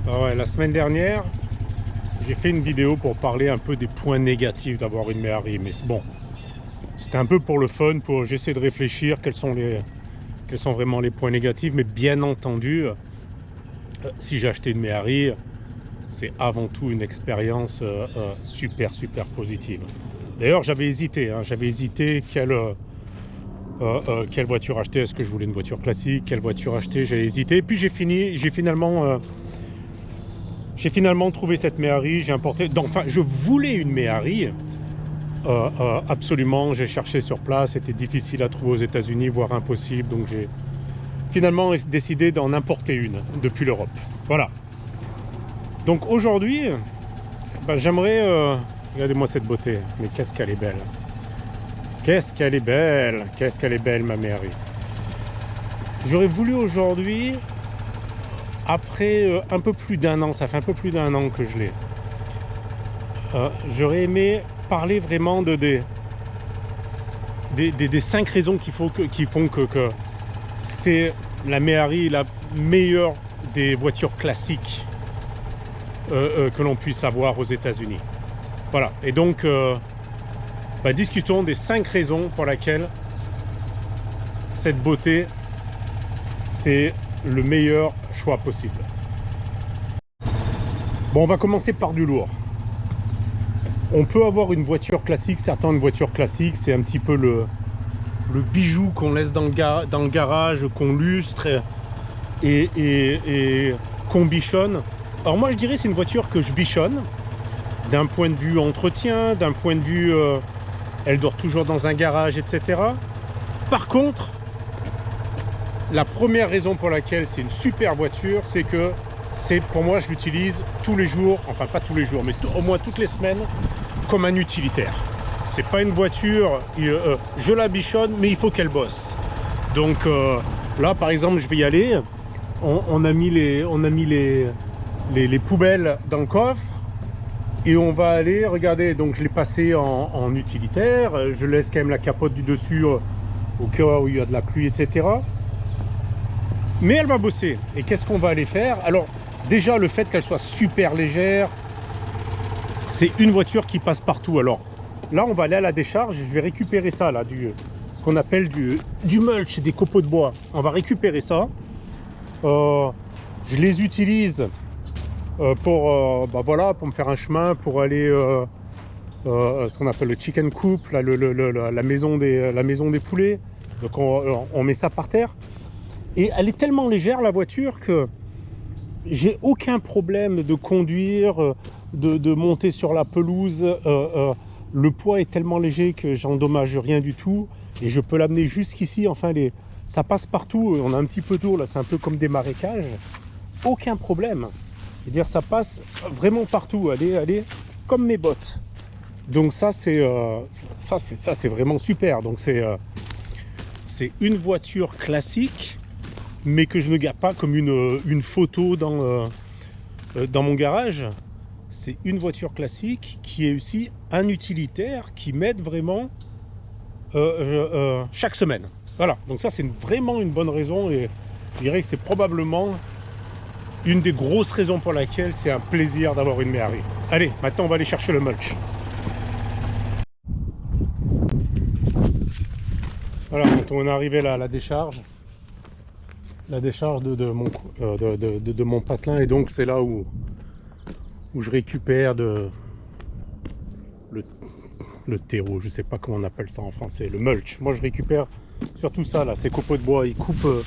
Ah ouais, la semaine dernière, j'ai fait une vidéo pour parler un peu des points négatifs d'avoir une Méhari. Mais bon, c'était un peu pour le fun, pour j'essaie de réfléchir quels sont vraiment les points négatifs. Mais bien entendu, si j'ai acheté une Méhari, c'est avant tout une expérience super positive. D'ailleurs, j'avais hésité, quelle voiture acheter. Est-ce que je voulais une voiture classique, quelle voiture acheter, j'ai hésité. Et puis j'ai finalement trouvé cette Méhari. J'ai importé, enfin je voulais une Méhari, absolument. J'ai cherché sur place, c'était difficile à trouver aux États-Unis, voire impossible. Donc j'ai finalement décidé d'en importer une depuis l'Europe. Voilà. Donc aujourd'hui, j'aimerais... regardez-moi cette beauté, mais qu'est-ce qu'elle est belle. Qu'est-ce qu'elle est belle. Qu'est-ce qu'elle est belle, ma Méhari. J'aurais voulu aujourd'hui, après un peu plus d'un an, ça fait un peu plus d'un an que je l'ai, j'aurais aimé parler vraiment des 5 raisons qui font que c'est la Méhari la meilleure des voitures classiques que l'on puisse avoir aux États-Unis. Voilà, et donc discutons des 5 raisons pour lesquelles cette beauté, c'est le meilleur choix possible. Bon, on va commencer par du lourd. On peut avoir une voiture classique, certaines voitures classiques, c'est un petit peu le bijou qu'on laisse dans le garage, qu'on lustre et qu'on bichonne. Alors moi je dirais c'est une voiture que je bichonne, d'un point de vue entretien, d'un point de vue elle dort toujours dans un garage, etc. Par contre, la première raison pour laquelle c'est une super voiture, c'est que pour moi je l'utilise tous les jours, enfin pas tous les jours, mais au moins toutes les semaines, comme un utilitaire. C'est pas une voiture, je la bichonne, mais il faut qu'elle bosse. Donc là par exemple je vais y aller, on a mis les poubelles dans le coffre et on va aller, regardez, donc je l'ai passé en utilitaire, je laisse quand même la capote du dessus au cas où il y a de la pluie, etc. Mais elle va bosser. Et qu'est-ce qu'on va aller faire? Alors déjà le fait qu'elle soit super légère, c'est une voiture qui passe partout. Alors là on va aller à la décharge, je vais récupérer ça là, ce qu'on appelle du mulch, des copeaux de bois. On va récupérer ça. Je les utilise pour me faire un chemin, pour aller ce qu'on appelle le chicken coop, là, la maison des poulets. Donc on met ça par terre. Et elle est tellement légère la voiture que j'ai aucun problème de conduire, de monter sur la pelouse. Le poids est tellement léger que j'endommage rien du tout. Et je peux l'amener jusqu'ici. Enfin, ça passe partout. On a un petit peu d'eau là, c'est un peu comme des marécages. Aucun problème. C'est-à-dire ça passe vraiment partout. Allez, comme mes bottes. Donc ça c'est vraiment super. Donc c'est une voiture classique, mais que je ne garde pas comme une photo dans mon garage. C'est une voiture classique qui est aussi un utilitaire qui m'aide vraiment chaque semaine. Voilà, donc ça c'est vraiment une bonne raison et je dirais que c'est probablement une des grosses raisons pour laquelle c'est un plaisir d'avoir une Méhari. Allez, maintenant on va aller chercher le mulch. Voilà, quand on est arrivé là à la décharge de mon patelin, et donc c'est là où je récupère le terreau, je sais pas comment on appelle ça en français, le mulch. Moi je récupère surtout ça là, ces copeaux de bois. Ils coupent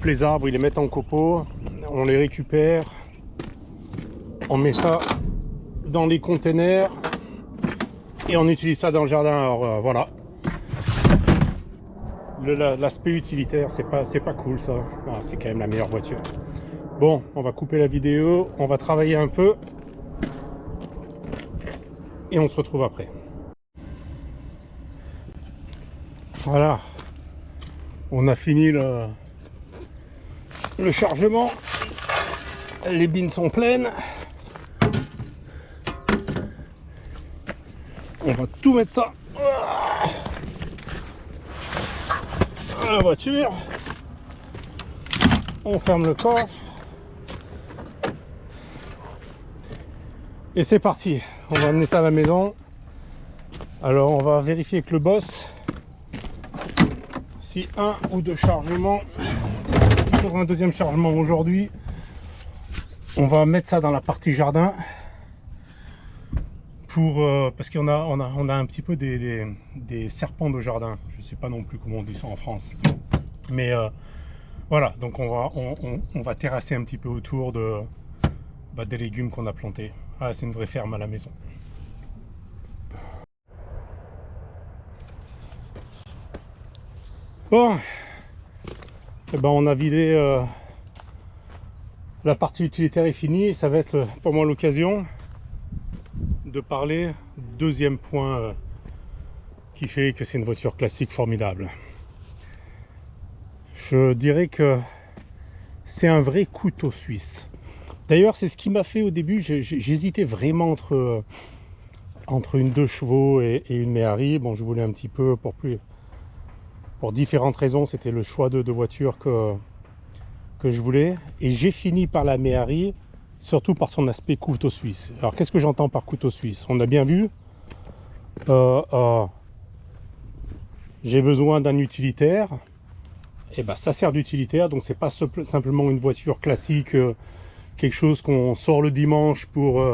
les arbres, ils les mettent en copeaux, on les récupère, on met ça dans les containers et on utilise ça dans le jardin. Alors voilà, l'aspect utilitaire, c'est pas cool ça. Ah, c'est quand même la meilleure voiture. Bon, on va couper la vidéo, on va travailler un peu et on se retrouve après. Voilà, on a fini le chargement, les bines sont pleines. On va tout mettre ça dans la voiture. On ferme le coffre. Et c'est parti, on va amener ça à la maison. Alors on va vérifier avec le boss si un ou deux chargements, s'il faudra un deuxième chargement aujourd'hui. On va mettre ça dans la partie jardin pour parce qu'on a, on a un petit peu des serpents de jardin. Je sais pas non plus comment on dit ça en France, mais voilà, donc on va terrasser un petit peu autour de des légumes qu'on a plantés. Ah, c'est une vraie ferme à la maison. Bon, eh ben on a vidé la partie utilitaire est finie, et ça va être pour moi l'occasion de parler deuxième point qui fait que c'est une voiture classique formidable. Je dirais que c'est un vrai couteau suisse. D'ailleurs, c'est ce qui m'a fait au début, j'hésitais vraiment entre une 2 chevaux et une Méhari. Bon, je voulais un petit peu, pour différentes raisons, c'était le choix de voiture que je voulais. Et j'ai fini par la Méhari, surtout par son aspect couteau suisse. Alors, qu'est-ce que j'entends par couteau suisse? On a bien vu, j'ai besoin d'un utilitaire. Et ben, ça sert d'utilitaire, donc c'est pas simplement une voiture classique, quelque chose qu'on sort le dimanche pour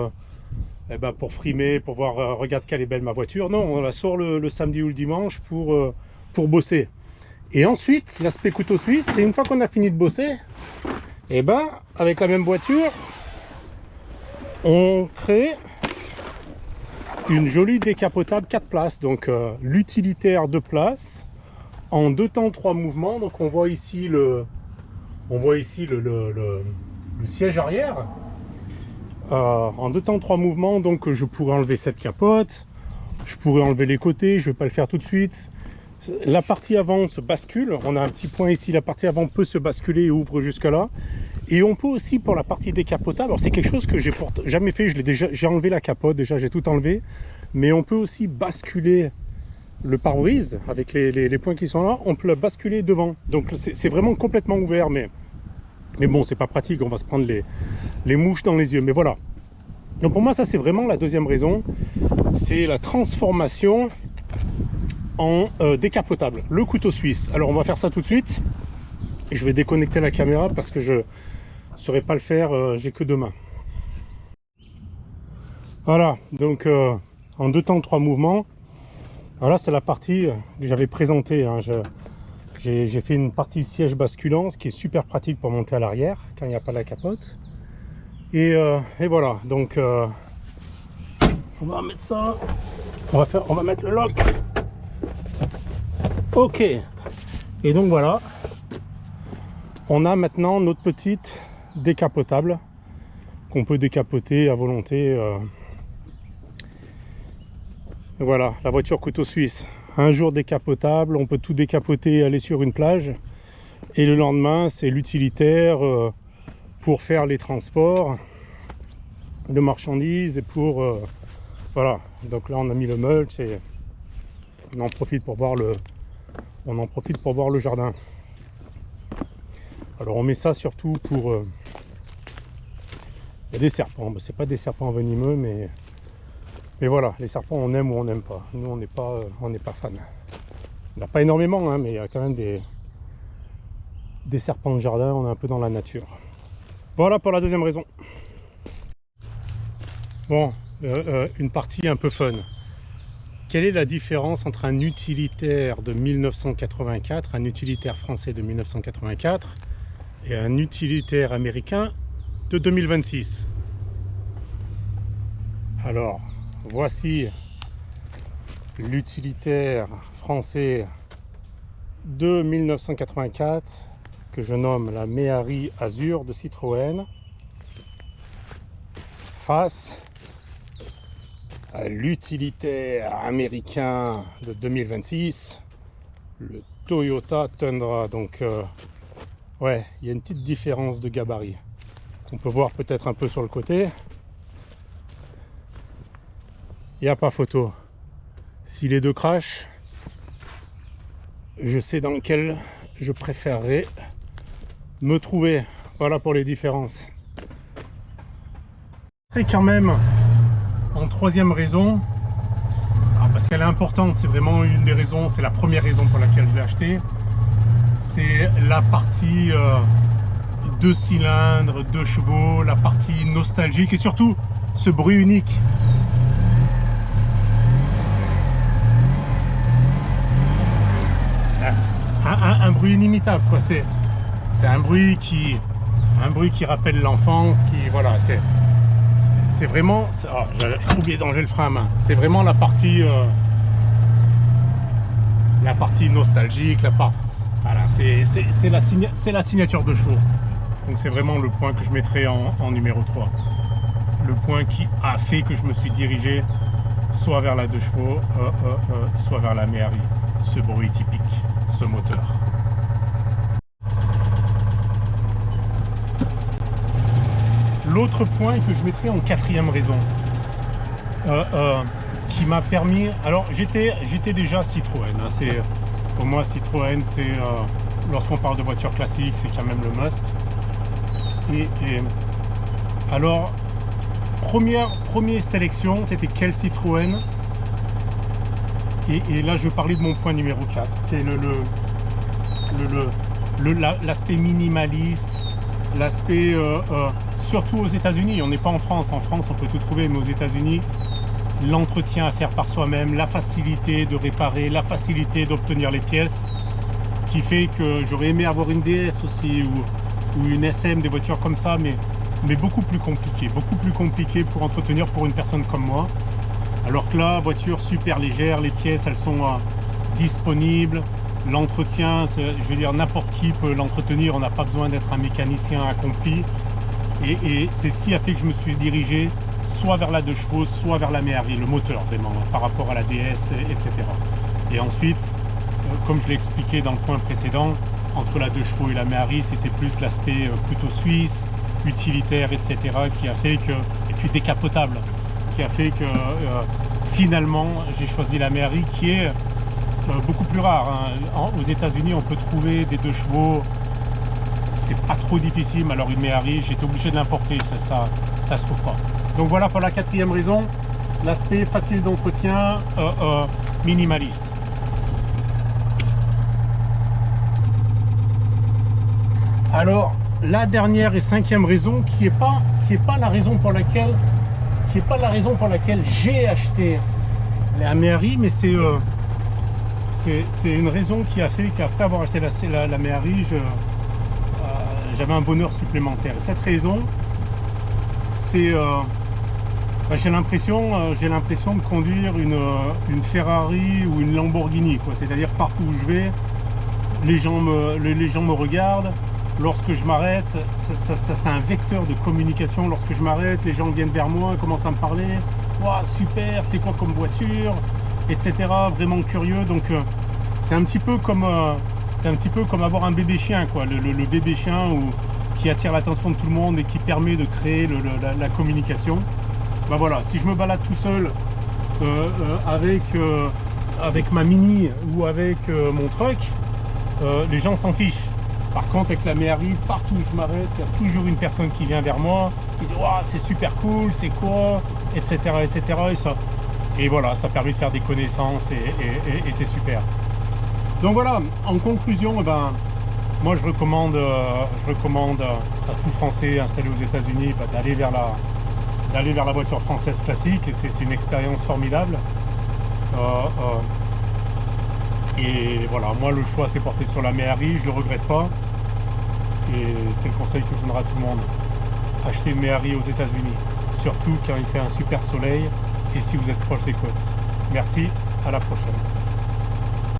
frimer, pour voir, regarde quelle est belle ma voiture. Non, on la sort le samedi ou le dimanche pour bosser. Et ensuite, l'aspect couteau suisse, c'est une fois qu'on a fini de bosser, et ben avec la même voiture, on crée une jolie décapotable 4 places. Donc l'utilitaire 2 places en 2 temps 3 mouvements. Donc on voit ici le siège arrière en 2 temps 3 mouvements. Donc je pourrais enlever cette capote, je pourrais enlever les côtés, je vais pas le faire tout de suite. La partie avant se bascule, on a un petit point ici, la partie avant peut se basculer et ouvre jusqu'à là. Et on peut aussi, pour la partie décapotable, alors c'est quelque chose que j'ai jamais fait, j'ai enlevé la capote, déjà j'ai tout enlevé, mais on peut aussi basculer le pare-brise avec les points qui sont là, on peut le basculer devant. Donc c'est vraiment complètement ouvert, mais bon, c'est pas pratique, on va se prendre les mouches dans les yeux, mais voilà. Donc pour moi, ça c'est vraiment la deuxième raison, c'est la transformation en décapotable, le couteau suisse. Alors on va faire ça tout de suite. Je vais déconnecter la caméra parce que je ne saurais pas le faire, j'ai que 2 mains. Voilà, donc en 2 temps 3 mouvements. Voilà, c'est la partie que j'avais présentée, hein. J'ai fait une partie siège basculant, ce qui est super pratique pour monter à l'arrière quand il n'y a pas la capote. Et voilà, donc on va mettre ça, on va mettre le lock. Ok, et donc voilà, on a maintenant notre petite décapotable qu'on peut décapoter à volonté. Voilà, la voiture couteau suisse. Un jour décapotable, on peut tout décapoter et aller sur une plage. Et le lendemain, c'est l'utilitaire pour faire les transports de marchandises et pour... voilà, donc là on a mis le mulch et on en profite pour voir le jardin. Alors on met ça surtout pour... il y a des serpents, c'est pas des serpents venimeux, mais voilà, les serpents on aime ou on n'aime pas. Nous on n'est pas fan. Il n'y en a pas énormément, hein, mais il y a quand même des serpents de jardin, on est un peu dans la nature. Voilà pour la deuxième raison. Bon, une partie un peu fun. Quelle est la différence entre un utilitaire de 1984, un utilitaire français de 1984 et un utilitaire américain de 2026? Alors, voici l'utilitaire français de 1984 que je nomme la Méhari Azur de Citroën, face à l'utilitaire américain de 2026, le Toyota Tundra. Donc ouais, il y a une petite différence de gabarit qu'on peut voir peut-être un peu sur le côté. Il n'y a pas photo. Si les deux crachent, je sais dans lequel je préférerais me trouver. Voilà pour les différences. Et quand même En troisième raison, parce qu'elle est importante, c'est vraiment une des raisons, c'est la première raison pour laquelle je l'ai acheté, c'est la partie 2 cylindres, 2 chevaux, la partie nostalgique et surtout ce bruit unique. Un bruit inimitable, quoi. C'est un bruit qui rappelle l'enfance, qui voilà, c'est vraiment, oh, j'ai oublié d'enlever le frein à main. C'est vraiment la partie nostalgique, voilà, c'est la signature de chevaux. Donc c'est vraiment le point que je mettrai en numéro 3. Le point qui a fait que je me suis dirigé soit vers la 2 chevaux, soit vers la Méhari. Ce bruit typique, ce moteur. L'autre point que je mettrai en quatrième raison, qui m'a permis... Alors j'étais déjà Citroën, hein, pour moi Citroën c'est... lorsqu'on parle de voiture classique, c'est quand même le must. Et alors, première sélection, c'était quel Citroën? Et là je vais parler de mon point numéro 4, c'est l'aspect minimaliste, l'aspect surtout aux États-Unis. On n'est pas en France on peut tout trouver, mais aux États-Unis, l'entretien à faire par soi-même, la facilité de réparer, la facilité d'obtenir les pièces, qui fait que j'aurais aimé avoir une DS aussi ou une SM, des voitures comme ça, mais beaucoup plus compliqué pour entretenir pour une personne comme moi. Alors que là, voiture super légère, les pièces elles sont disponibles, l'entretien, je veux dire, n'importe qui peut l'entretenir, on n'a pas besoin d'être un mécanicien accompli. Et c'est ce qui a fait que je me suis dirigé soit vers la 2 chevaux, soit vers la Méhari, le moteur vraiment, par rapport à la DS, etc. Et ensuite, comme je l'ai expliqué dans le point précédent, entre la 2 chevaux et la Méhari, c'était plus l'aspect plutôt suisse, utilitaire, etc. qui a fait que, et puis décapotable, qui a fait que finalement j'ai choisi la Méhari, qui est beaucoup plus rare, hein. Aux États-Unis on peut trouver des 2 chevaux, c'est pas trop difficile, mais alors une Méhari, j'étais obligé de l'importer, ça se trouve pas. Donc voilà pour la quatrième raison, l'aspect facile d'entretien, minimaliste. Alors la dernière et cinquième raison, qui est pas la raison pour laquelle j'ai acheté la Méhari, mais c'est une raison qui a fait qu'après avoir acheté la Méhari, j'avais un bonheur supplémentaire. Et cette raison, c'est j'ai l'impression de conduire une Ferrari ou une Lamborghini, quoi. C'est-à-dire partout où je vais, les gens me regardent. Lorsque je m'arrête, c'est un vecteur de communication. Lorsque je m'arrête, les gens viennent vers moi, commencent à me parler. Waouh, super, c'est quoi comme voiture, etc. Vraiment curieux. Donc c'est un petit peu comme avoir un bébé chien, quoi. Le bébé chien qui attire l'attention de tout le monde et qui permet de créer la communication. Ben voilà, si je me balade tout seul avec ma Mini ou avec mon truck, les gens s'en fichent. Par contre, avec la Méhari, partout où je m'arrête, il y a toujours une personne qui vient vers moi, qui dit waouh, c'est super cool, c'est quoi, etc., etc. Et voilà, ça permet de faire des connaissances et c'est super. Donc voilà, en conclusion, eh ben, moi je recommande à tout Français installé aux États-Unis d'aller vers la voiture française classique. Et c'est une expérience formidable. Et voilà, moi le choix s'est porté sur la Méhari, je le regrette pas. Et c'est le conseil que je donnerai à tout le monde. Achetez une Méhari aux États-Unis, surtout quand il fait un super soleil et si vous êtes proche des côtes. Merci, à la prochaine.